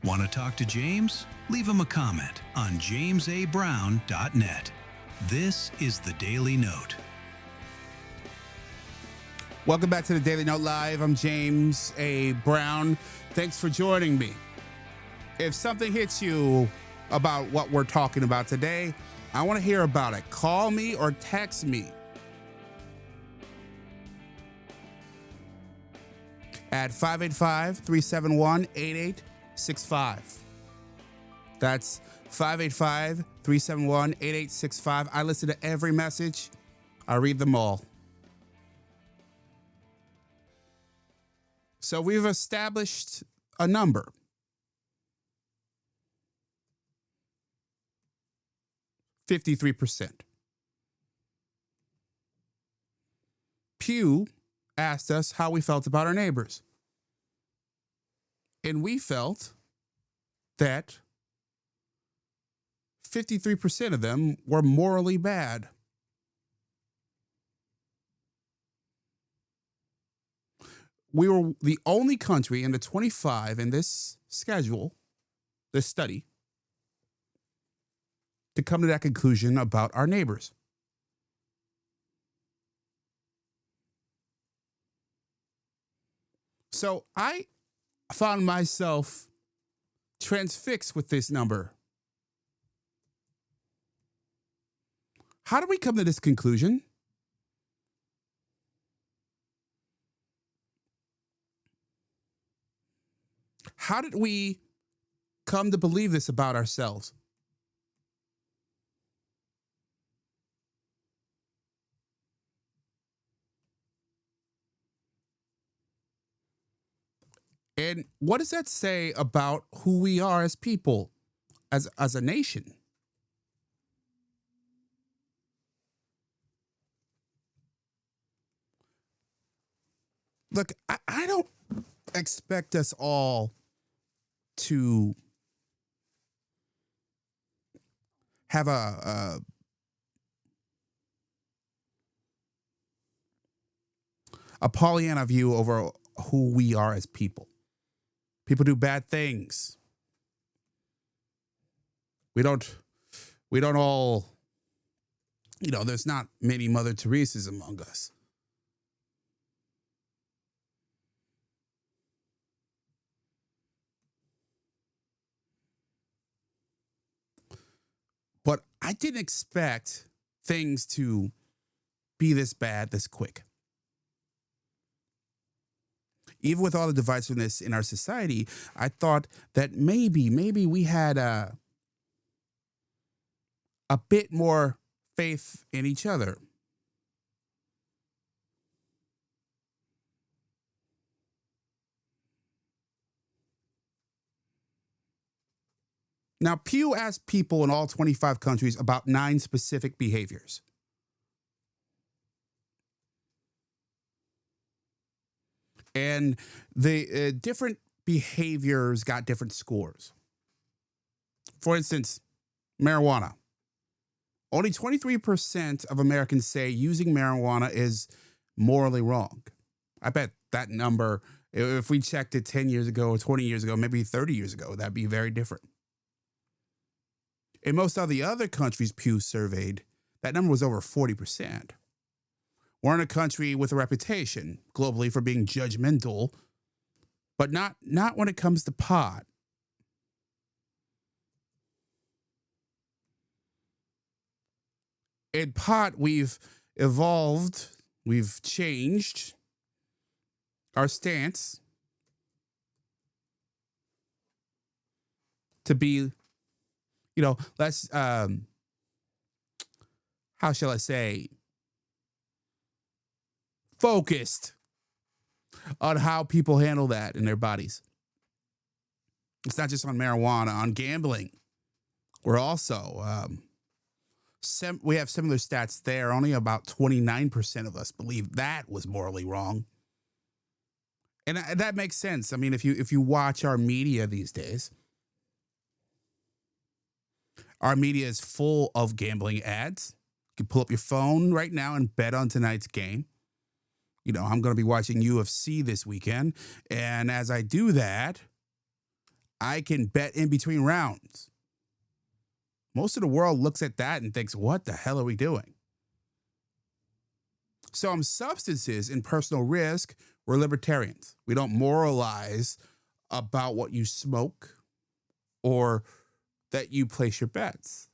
Want to talk to James? Leave him a comment on jamesabrown.net. This is the Daily Note. Welcome back to the Daily Note Live. I'm James A. Brown. Thanks for joining me. If something hits you about what we're talking about today, I want to hear about it. Call me or text me at 585-371-8865. That's 585-371-8865. I listen to every message. I read them all. So we've established a number. %53. Pew asked us how we felt about our neighbors. And we felt that 53% of them were morally bad. We were the only country in the 25 in this schedule, this study, to come to that conclusion about our neighbors. So I found myself transfixed with this number. How did we come to this conclusion? How did we come to believe this about ourselves? And what does that say about who we are as people, as a nation? Look, I don't expect us all to have a Pollyanna view over who we are as people. People do bad things. We don't all, there's not many Mother Teresas among us. But I didn't expect things to be this bad, this quick. Even with all the divisiveness in our society, I thought that maybe we had a bit more faith in each other. Now, Pew asked people in all 25 countries about 9 specific behaviors. And the different behaviors got different scores. For instance, marijuana. Only 23% of Americans say using marijuana is morally wrong. I bet that number, if we checked it 10 years ago or 20 years ago, maybe 30 years ago, that'd be very different. In most of the other countries Pew surveyed, that number was over 40%. We're in a country with a reputation globally for being judgmental, but not when it comes to pot. In pot, we've evolved, we've changed our stance to be, less, how shall I say, focused on how people handle that in their bodies. It's not just on marijuana, on gambling. We're also, we have similar stats there. Only about 29% of us believe that was morally wrong. And that makes sense. I mean, if you watch our media these days, our media is full of gambling ads. You can pull up your phone right now and bet on tonight's game. I'm going to be watching UFC this weekend. And as I do that, I can bet in between rounds. Most of the world looks at that and thinks, what the hell are we doing? Some substances in personal risk, we're libertarians. We don't moralize about what you smoke or that you place your bets.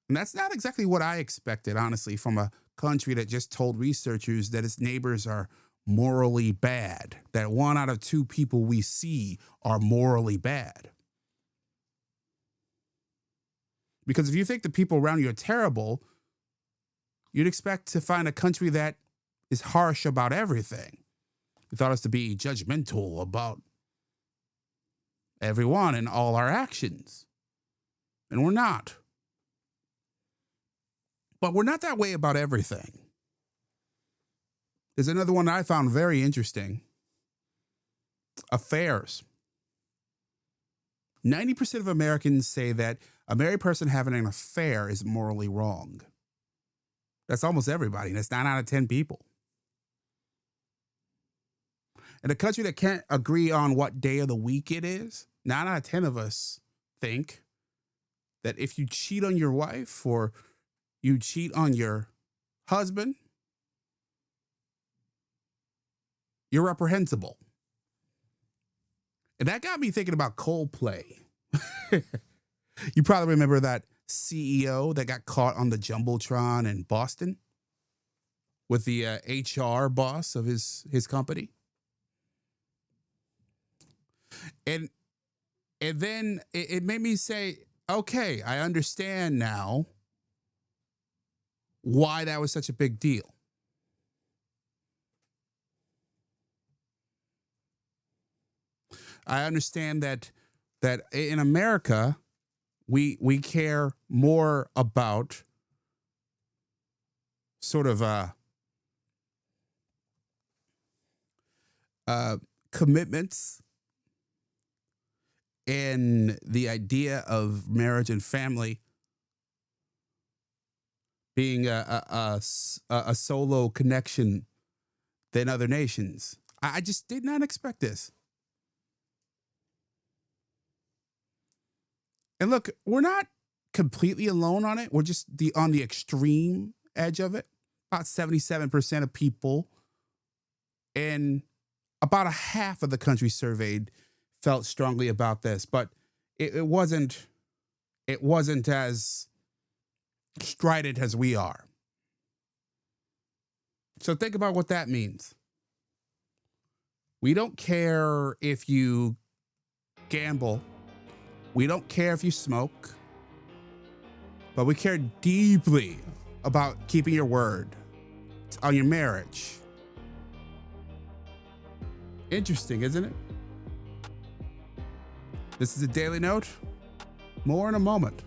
And that's not exactly what I expected, honestly, from a country that just told researchers that its neighbors are morally bad, that 1 out of 2 people we see are morally bad. Because if you think the people around you are terrible, you'd expect to find a country that is harsh about everything. You thought us to be judgmental about everyone and all our actions. And we're not. But we're not that way about everything. There's another one I found very interesting. Affairs. 90% of Americans say that a married person having an affair is morally wrong. That's almost everybody. That's 9 out of 10 people. In a country that can't agree on what day of the week it is, 9 out of 10 of us think that if you cheat on your wife or you cheat on your husband, you're reprehensible. And that got me thinking about Coldplay. You probably remember that CEO that got caught on the Jumbotron in Boston with the HR boss of his company. And then it made me say, okay, I understand now why that was such a big deal. I understand that in America, we care more about sort of commitments and the idea of marriage and family being a solo connection than other nations. I just did not expect this. And look, we're not completely alone on it. We're just on the extreme edge of it. About 77% of people and about a half of the country surveyed felt strongly about this, but it wasn't as strident as we are. So think about what that means. We don't care if you gamble. We don't care if you smoke, but we care deeply about keeping your word on your marriage. Interesting, isn't it? This is a Daily Note. More in a moment.